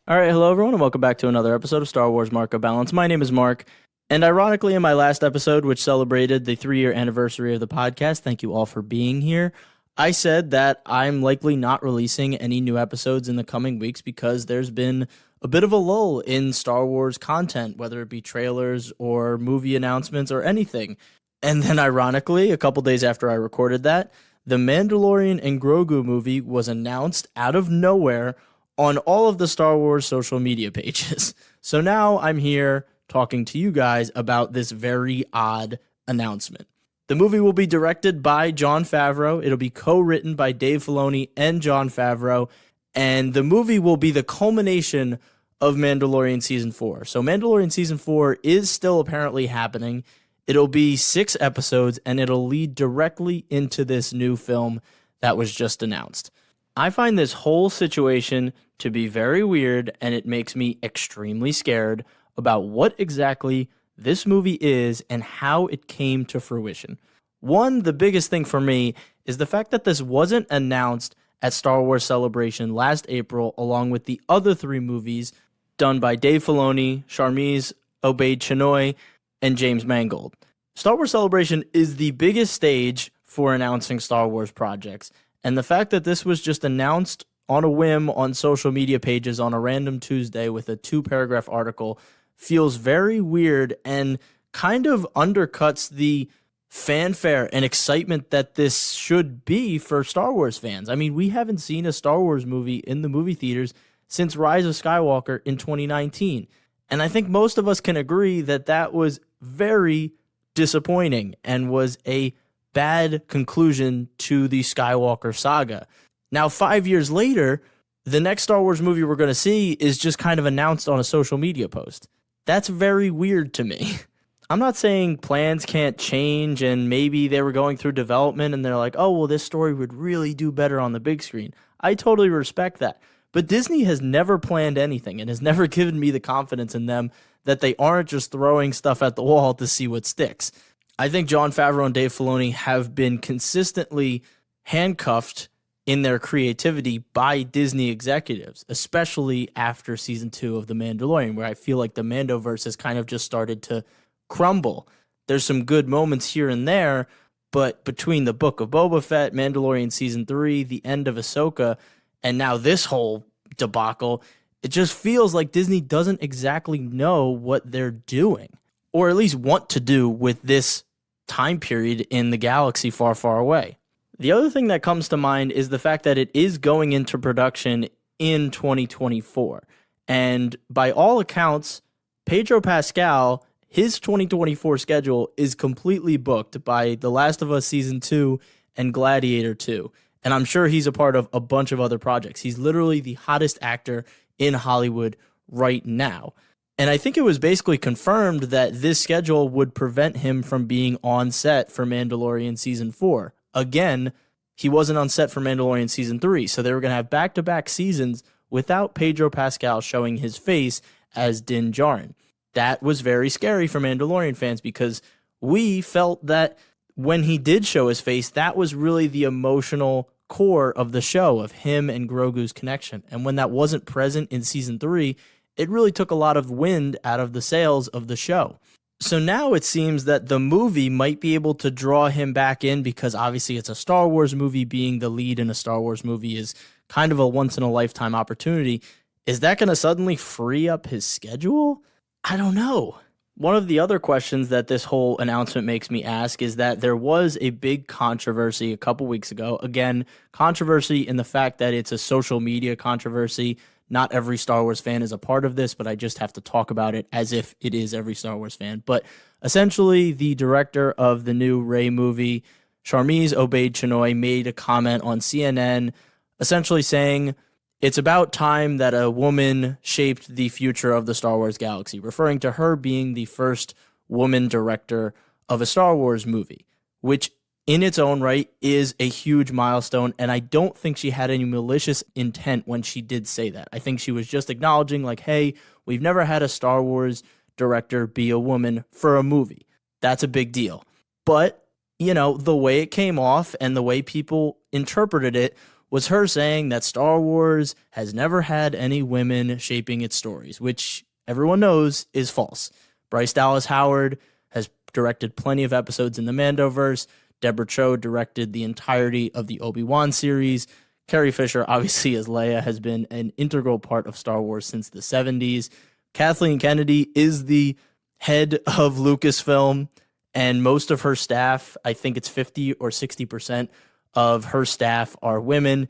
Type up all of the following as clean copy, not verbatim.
All right, hello everyone, and welcome back to another episode of Star Wars Mark of Balance. My name is Mark, and ironically, in my last episode, which celebrated the 3-year anniversary of the podcast, thank you all for being here, I said that I'm likely not releasing any new episodes in the coming weeks because there's been a bit of a lull in Star Wars content, whether it be trailers or movie announcements or anything. And then ironically, a couple days after I recorded that, the Mandalorian and Grogu movie was announced out of nowhere on all of the Star Wars social media pages. So now I'm here talking to you guys about this very odd announcement. The movie will be directed by Jon Favreau. It'll be co-written by Dave Filoni and Jon Favreau. And the movie will be the culmination of Mandalorian Season 4. So Mandalorian Season 4 is still apparently happening. It'll be 6 episodes, and it'll lead directly into this new film that was just announced. I find this whole situation to be very weird, and it makes me extremely scared about what exactly this movie is and how it came to fruition. One, the biggest thing for me is the fact that this wasn't announced at Star Wars Celebration last April, along with the other 3 movies done by Dave Filoni, Charmise Obaid-Chinoy, and James Mangold. Star Wars Celebration is the biggest stage for announcing Star Wars projects, and the fact that this was just announced on a whim on social media pages on a random Tuesday with a 2-paragraph article feels very weird and kind of undercuts the fanfare and excitement that this should be for Star Wars fans. I mean, we haven't seen a Star Wars movie in the movie theaters since Rise of Skywalker in 2019. And I think most of us can agree that that was very disappointing and was a bad conclusion to the Skywalker saga. Now, 5 years later, the next Star Wars movie we're going to see is just kind of announced on a social media post. That's very weird to me. I'm not saying plans can't change and maybe they were going through development and they're like, oh, well, this story would really do better on the big screen. I totally respect that. But Disney has never planned anything and has never given me the confidence in them that they aren't just throwing stuff at the wall to see what sticks. I think Jon Favreau and Dave Filoni have been consistently handcuffed in their creativity by Disney executives, especially after season 2 of The Mandalorian, where I feel like the Mandoverse has kind of just started to crumble. There's some good moments here and there, but between the Book of Boba Fett, Mandalorian season 3, the end of Ahsoka, and now this whole debacle, it just feels like Disney doesn't exactly know what they're doing, or at least want to do with this time period in the galaxy far, far away. The other thing that comes to mind is the fact that it is going into production in 2024. And by all accounts, Pedro Pascal, his 2024 schedule is completely booked by The Last of Us Season 2 and Gladiator 2. And I'm sure he's a part of a bunch of other projects. He's literally the hottest actor in Hollywood right now. And I think it was basically confirmed that this schedule would prevent him from being on set for Mandalorian Season 4. Again, he wasn't on set for Mandalorian Season 3, so they were going to have back-to-back seasons without Pedro Pascal showing his face as Din Djarin. That was very scary for Mandalorian fans because we felt that when he did show his face, that was really the emotional core of the show, of him and Grogu's connection. And when that wasn't present in Season 3, it really took a lot of wind out of the sails of the show. So now it seems that the movie might be able to draw him back in because obviously it's a Star Wars movie. Being the lead in a Star Wars movie is kind of a once-in-a-lifetime opportunity. Is that going to suddenly free up his schedule? I don't know. One of the other questions that this whole announcement makes me ask is that there was a big controversy a couple weeks ago. Again, controversy in the fact that it's a social media controversy. Not every Star Wars fan is a part of this, but I just have to talk about it as if it is every Star Wars fan. But essentially, the director of the new Rey movie, Charmise Obaid-Chinoy, made a comment on CNN essentially saying, it's about time that a woman shaped the future of the Star Wars galaxy, referring to her being the first woman director of a Star Wars movie, which in its own right is a huge milestone, and I don't think she had any malicious intent when she did say that. I think she was just acknowledging, like, hey, we've never had a Star Wars director be a woman for a movie. That's a big deal. But, you know, the way it came off and the way people interpreted it was her saying that Star Wars has never had any women shaping its stories, which everyone knows is false. Bryce Dallas Howard has directed plenty of episodes in the Mandoverse. Deborah Cho directed the entirety of the Obi-Wan series. Carrie Fisher, obviously as Leia, has been an integral part of Star Wars since the 70s. Kathleen Kennedy is the head of Lucasfilm, and most of her staff, I think it's 50 or 60% of her staff are women.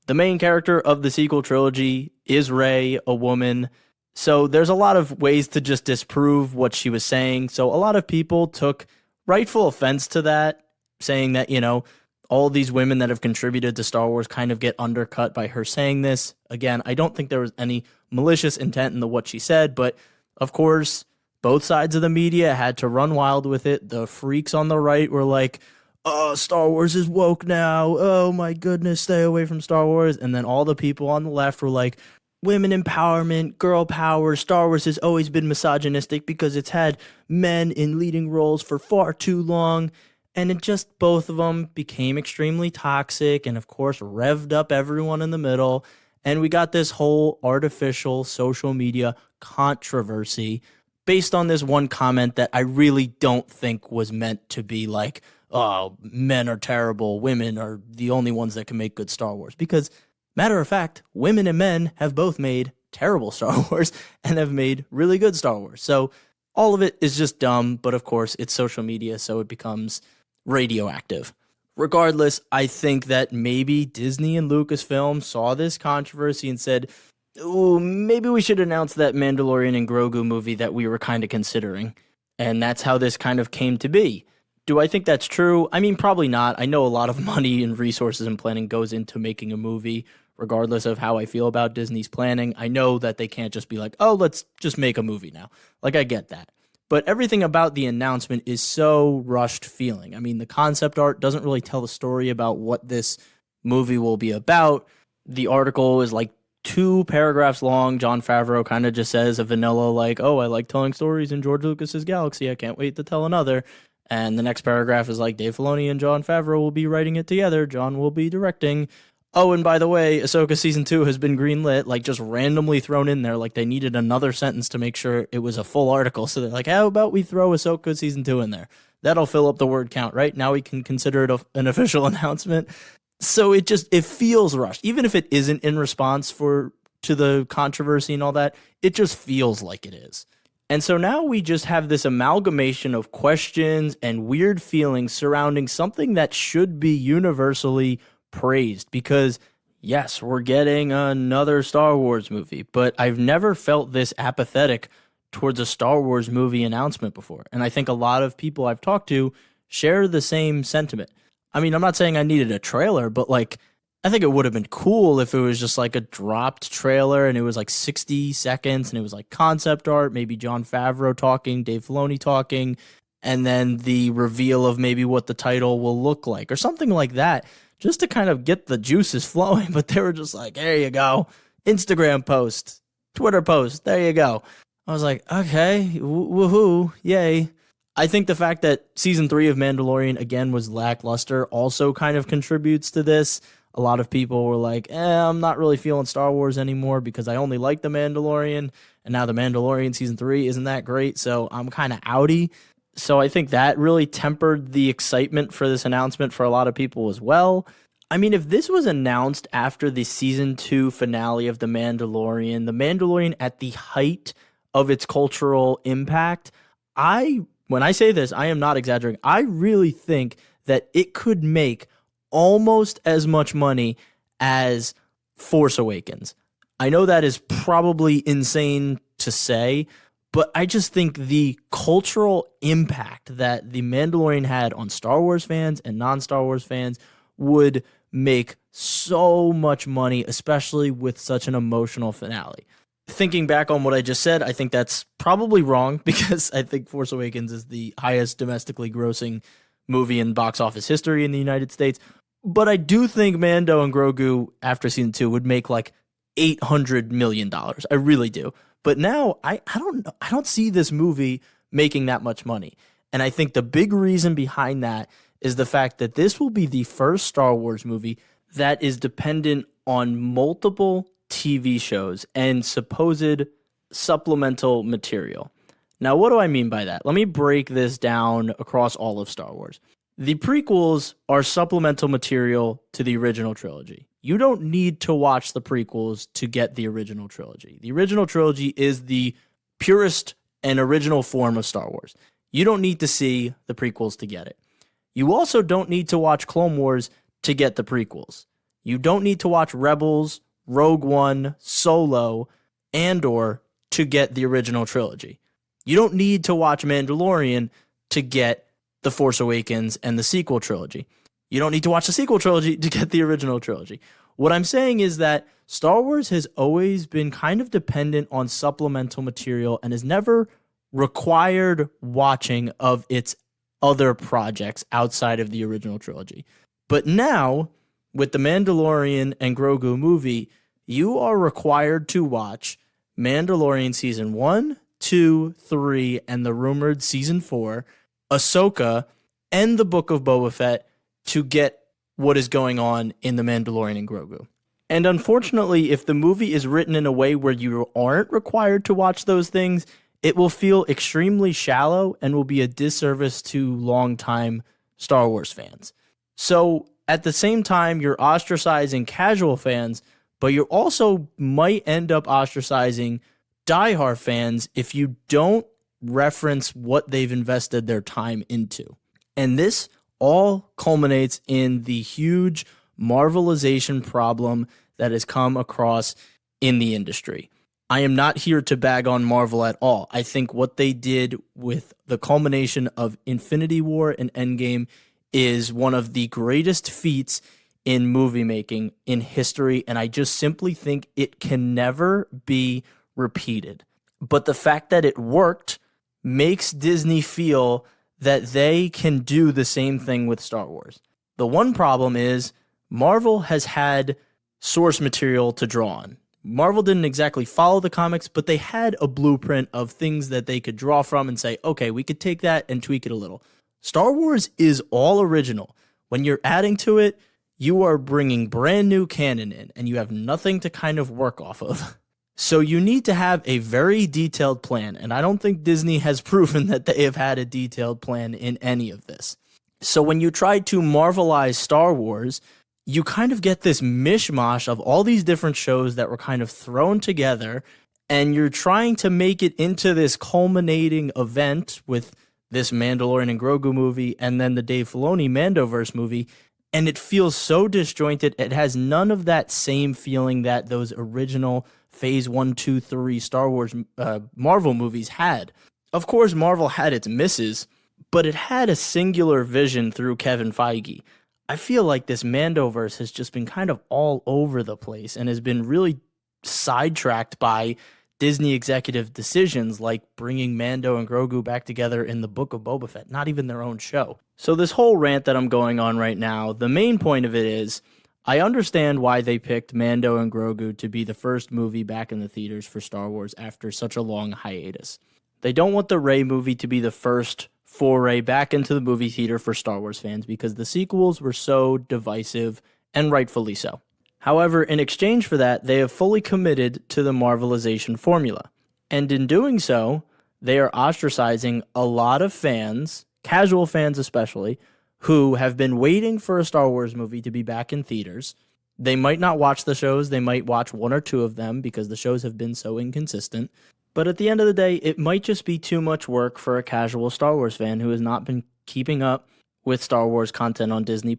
The main character of the sequel trilogy is Rey, a woman. So there's a lot of ways to just disprove what she was saying. So a lot of people took rightful offense to that, saying that, all these women that have contributed to Star Wars kind of get undercut by her saying this. Again, I don't think there was any malicious intent in what she said, but of course, both sides of the media had to run wild with it. The freaks on the right were like, oh, Star Wars is woke now. Oh my goodness, stay away from Star Wars. And then all the people on the left were like, women empowerment, girl power, Star Wars has always been misogynistic because it's had men in leading roles for far too long. And it just, both of them became extremely toxic and, of course, revved up everyone in the middle. And we got this whole artificial social media controversy based on this one comment that I really don't think was meant to be like, oh, men are terrible, women are the only ones that can make good Star Wars. Because, matter of fact, women and men have both made terrible Star Wars and have made really good Star Wars. So all of it is just dumb, but of course it's social media, so it becomes radioactive. Regardless, I think that maybe Disney and Lucasfilm saw this controversy and said, ooh, maybe we should announce that Mandalorian and Grogu movie that we were kind of considering. And that's how this kind of came to be. Do I think that's true? I mean, probably not. I know a lot of money and resources and planning goes into making a movie, regardless of how I feel about Disney's planning. I know that they can't just be like, oh, let's just make a movie now. Like, I get that. But everything about the announcement is so rushed feeling. I mean, the concept art doesn't really tell the story about what this movie will be about. The article is like 2 paragraphs long. Jon Favreau kind of just says a vanilla like, oh, I like telling stories in George Lucas's galaxy. I can't wait to tell another. And the next paragraph is like, Dave Filoni and Jon Favreau will be writing it together. Jon will be directing. Oh, and by the way, Ahsoka Season 2 has been greenlit, like just randomly thrown in there. Like they needed another sentence to make sure it was a full article. So they're like, how about we throw Ahsoka Season 2 in there? That'll fill up the word count, right? Now we can consider it an official announcement. So it feels rushed. Even if it isn't in response to the controversy and all that, it just feels like it is. And so now we just have this amalgamation of questions and weird feelings surrounding something that should be universally praised, because yes, we're getting another Star Wars movie, but I've never felt this apathetic towards a Star Wars movie announcement before. And I think a lot of people I've talked to share the same sentiment. I mean, I'm not saying I needed a trailer, but like, I think it would have been cool if it was just like a dropped trailer and it was like 60 seconds and it was like concept art, maybe Jon Favreau talking, Dave Filoni talking, and then the reveal of maybe what the title will look like or something like that, just to kind of get the juices flowing. But they were just like, there you go, Instagram post, Twitter post, there you go. I was like, okay, woohoo, yay. I think the fact that Season 3 of Mandalorian, again, was lackluster also kind of contributes to this. A lot of people were like, I'm not really feeling Star Wars anymore because I only like The Mandalorian, and now The Mandalorian Season 3 isn't that great, so I'm kind of outie. So I think that really tempered the excitement for this announcement for a lot of people as well. I mean, if this was announced after the Season 2 finale of The Mandalorian at the height of its cultural impact, when I say this, I am not exaggerating. I really think that it could make almost as much money as Force Awakens. I know that is probably insane to say, but I just think the cultural impact that The Mandalorian had on Star Wars fans and non-Star Wars fans would make so much money, especially with such an emotional finale. Thinking back on what I just said, I think that's probably wrong because I think Force Awakens is the highest domestically grossing movie in box office history in the United States. But I do think Mando and Grogu after Season 2 would make like $800 million. I really do. But now I don't know. I don't see this movie making that much money. And I think the big reason behind that is the fact that this will be the first Star Wars movie that is dependent on multiple TV shows and supposed supplemental material. Now, what do I mean by that? Let me break this down across all of Star Wars. The prequels are supplemental material to the original trilogy. You don't need to watch the prequels to get the original trilogy. The original trilogy is the purest and original form of Star Wars. You don't need to see the prequels to get it. You also don't need to watch Clone Wars to get the prequels. You don't need to watch Rebels, Rogue One, Solo, Andor to get the original trilogy. You don't need to watch Mandalorian to get The Force Awakens and the sequel trilogy. You don't need to watch the sequel trilogy to get the original trilogy. What I'm saying is that Star Wars has always been kind of dependent on supplemental material and has never required watching of its other projects outside of the original trilogy. But now, with the Mandalorian and Grogu movie, you are required to watch Mandalorian Season 1, 2, 3, and the rumored Season 4, Ahsoka, and the Book of Boba Fett to get what is going on in the Mandalorian and Grogu. And unfortunately, if the movie is written in a way where you aren't required to watch those things, it will feel extremely shallow and will be a disservice to longtime Star Wars fans. So at the same time, you're ostracizing casual fans, but you also might end up ostracizing diehard fans if you don't reference what they've invested their time into. And this all culminates in the huge Marvelization problem that has come across in the industry. I am not here to bag on Marvel at all. I think what they did with the culmination of Infinity War and Endgame is one of the greatest feats in movie making in history, and I just simply think it can never be repeated. But the fact that it worked makes Disney feel that they can do the same thing with Star Wars. The one problem is Marvel has had source material to draw on. Marvel didn't exactly follow the comics, but they had a blueprint of things that they could draw from and say, okay, we could take that and tweak it a little. Star Wars is all original. When you're adding to it, you are bringing brand new canon in, and you have nothing to kind of work off of. So you need to have a very detailed plan, and I don't think Disney has proven that they have had a detailed plan in any of this. So when you try to Marvelize Star Wars, you kind of get this mishmash of all these different shows that were kind of thrown together, and you're trying to make it into this culminating event with this Mandalorian and Grogu movie and then the Dave Filoni Mandoverse movie, and it feels so disjointed. It has none of that same feeling that those original Phase 1, 2, 3 Star Wars Marvel movies had. Of course, Marvel had its misses, but it had a singular vision through Kevin Feige. I feel like this Mandoverse has just been kind of all over the place and has been really sidetracked by Disney executive decisions like bringing Mando and Grogu back together in the Book of Boba Fett, not even their own show. So this whole rant that I'm going on right now, the main point of it is I understand why they picked Mando and Grogu to be the first movie back in the theaters for Star Wars after such a long hiatus. They don't want the Rey movie to be the first foray back into the movie theater for Star Wars fans because the sequels were so divisive, and rightfully so. However, in exchange for that, they have fully committed to the Marvelization formula. And in doing so, they are ostracizing a lot of fans, casual fans especially, who have been waiting for a Star Wars movie to be back in theaters. They might not watch the shows, they might watch one or two of them because the shows have been so inconsistent. But at the end of the day, it might just be too much work for a casual Star Wars fan who has not been keeping up with Star Wars content on Disney+.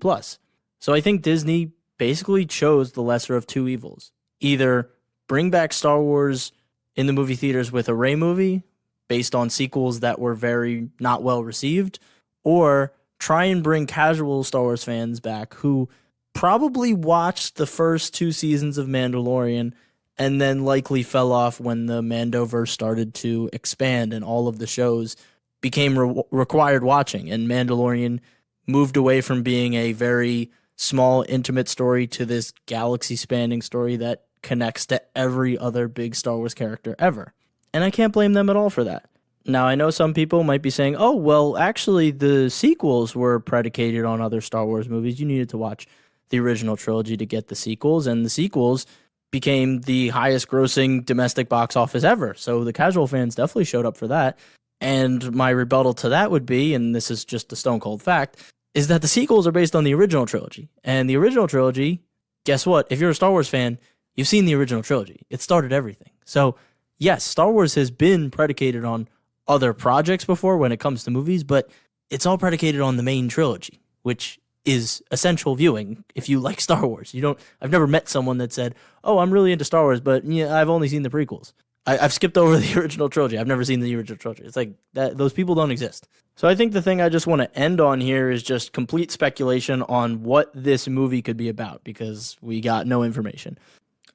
So I think Disney basically chose the lesser of two evils. Either bring back Star Wars in the movie theaters with a Rey movie based on sequels that were very not well received, or try and bring casual Star Wars fans back who probably watched the first 2 seasons of Mandalorian and then likely fell off when the Mandoverse started to expand and all of the shows became required watching, and Mandalorian moved away from being a very small, intimate story to this galaxy-spanning story that connects to every other big Star Wars character ever. And I can't blame them at all for that. Now, I know some people might be saying, oh, well, actually, the sequels were predicated on other Star Wars movies. You needed to watch the original trilogy to get the sequels, and the sequels became the highest grossing domestic box office ever. So the casual fans definitely showed up for that. And my rebuttal to that would be, and this is just a stone cold fact, is that the sequels are based on the original trilogy. And the original trilogy, guess what? If you're a Star Wars fan, you've seen the original trilogy. It started everything. So yes, Star Wars has been predicated on other projects before when it comes to movies, but it's all predicated on the main trilogy, which is essential viewing if you like Star Wars. I've never met someone that said, "Oh, I'm really into Star Wars, but yeah, I've only seen the prequels. I've skipped over the original trilogy. I've never seen the original trilogy." It's like that; those people don't exist. So I think the thing I just want to end on here is just complete speculation on what this movie could be about, because we got no information.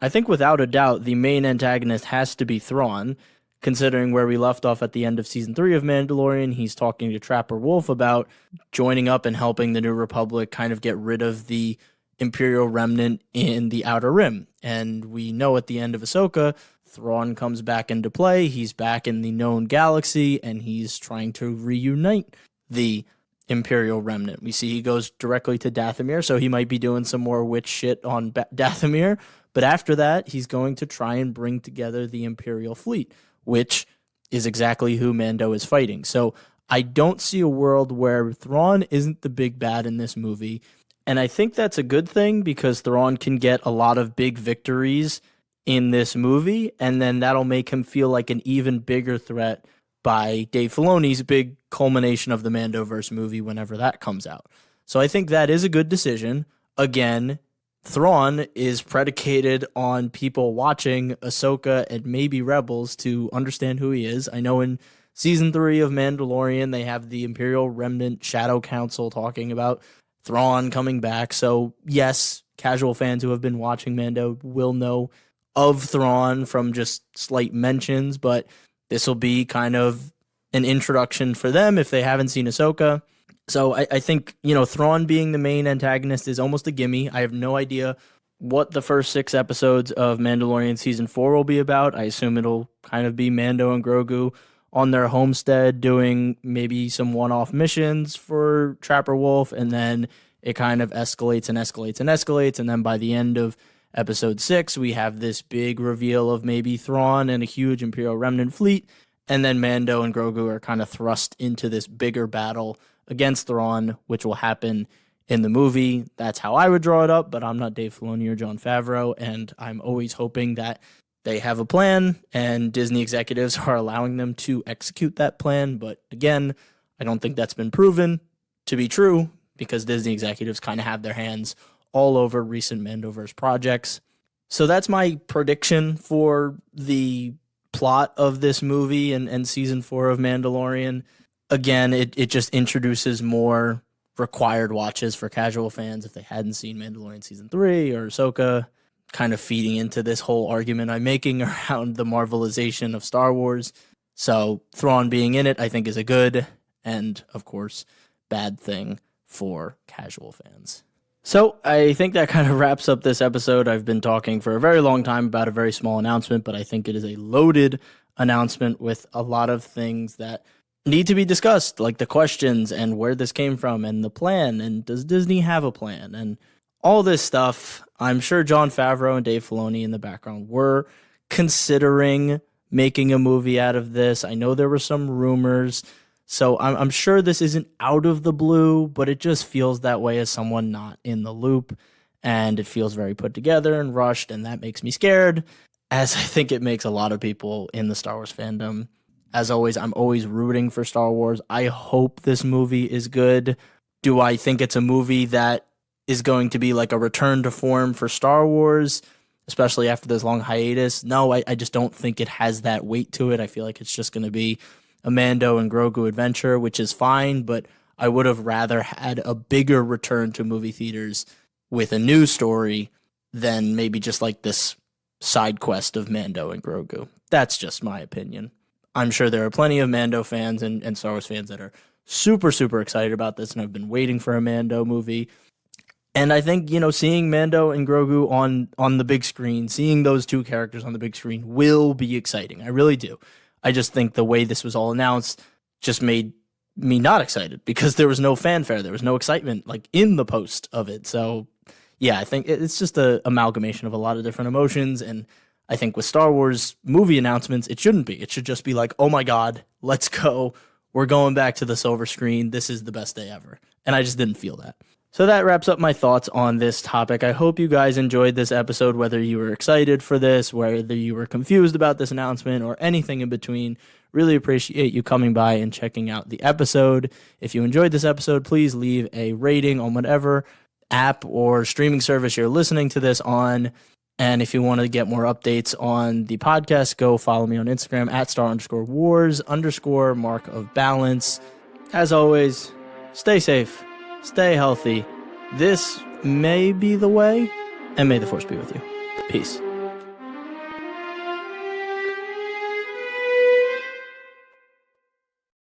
I think without a doubt, the main antagonist has to be Thrawn, considering where we left off at the end of Season 3 of Mandalorian. He's talking to Trapper Wolf about joining up and helping the New Republic kind of get rid of the Imperial remnant in the Outer Rim. And we know at the end of Ahsoka, Thrawn comes back into play. He's back in the known galaxy, and he's trying to reunite the Imperial remnant. We see he goes directly to Dathomir, so he might be doing some more witch shit on Dathomir. But after that, he's going to try and bring together the Imperial fleet, which is exactly who Mando is fighting. So I don't see a world where Thrawn isn't the big bad in this movie. And I think that's a good thing, because Thrawn can get a lot of big victories in this movie, and then that'll make him feel like an even bigger threat by Dave Filoni's big culmination of the Mandoverse movie whenever that comes out. So I think that is a good decision. Again, Thrawn is predicated on people watching Ahsoka and maybe Rebels to understand who he is. I know in Season 3 of Mandalorian, they have the Imperial Remnant Shadow Council talking about Thrawn coming back. So yes, casual fans who have been watching Mando will know of Thrawn from just slight mentions, but this will be kind of an introduction for them if they haven't seen Ahsoka. So I think, Thrawn being the main antagonist is almost a gimme. I have no idea what the first 6 episodes of Mandalorian Season 4 will be about. I assume it'll kind of be Mando and Grogu on their homestead doing maybe some one-off missions for Trapper Wolf, and then it kind of escalates and escalates and escalates, and then by the end of Episode 6, we have this big reveal of maybe Thrawn and a huge Imperial Remnant fleet, and then Mando and Grogu are kind of thrust into this bigger battle against Thrawn, which will happen in the movie. That's how I would draw it up, but I'm not Dave Filoni or Jon Favreau, and I'm always hoping that they have a plan, and Disney executives are allowing them to execute that plan. But again, I don't think that's been proven to be true, because Disney executives kind of have their hands all over recent Mandoverse projects. So that's my prediction for the plot of this movie and Season 4 of Mandalorian. Again, it just introduces more required watches for casual fans if they hadn't seen Mandalorian Season 3 or Ahsoka, kind of feeding into this whole argument I'm making around the Marvelization of Star Wars. So Thrawn being in it, I think, is a good and, of course, bad thing for casual fans. So I think that kind of wraps up this episode. I've been talking for a very long time about a very small announcement, but I think it is a loaded announcement with a lot of things that need to be discussed, like the questions and where this came from and the plan, and does Disney have a plan, and all this stuff. I'm sure Jon Favreau and Dave Filoni in the background were considering making a movie out of this. I know there were some rumors, so I'm sure this isn't out of the blue, but it just feels that way as someone not in the loop, and it feels very put together and rushed, and that makes me scared, as I think it makes a lot of people in the Star Wars fandom. As always, I'm always rooting for Star Wars. I hope this movie is good. Do I think it's a movie that is going to be like a return to form for Star Wars, especially after this long hiatus? No, I just don't think it has that weight to it. I feel like it's just going to be a Mando and Grogu adventure, which is fine, but I would have rather had a bigger return to movie theaters with a new story than maybe just like this side quest of Mando and Grogu. That's just my opinion. I'm sure there are plenty of Mando fans and Star Wars fans that are super, super excited about this and have been waiting for a Mando movie. And I think, seeing Mando and Grogu on the big screen, seeing those two characters on the big screen will be exciting. I really do. I just think the way this was all announced just made me not excited, because there was no fanfare. There was no excitement like in the post of it. So yeah, I think it's just a amalgamation of a lot of different emotions. And I think with Star Wars movie announcements, it shouldn't be. It should just be like, oh my God, let's go. We're going back to the silver screen. This is the best day ever. And I just didn't feel that. So that wraps up my thoughts on this topic. I hope you guys enjoyed this episode, whether you were excited for this, whether you were confused about this announcement, or anything in between. Really appreciate you coming by and checking out the episode. If you enjoyed this episode, please leave a rating on whatever app or streaming service you're listening to this on. And if you want to get more updates on the podcast, go follow me on Instagram at @star_wars_mark of balance. As always, stay safe. Stay healthy. This may be the way, and may the force be with you. Peace.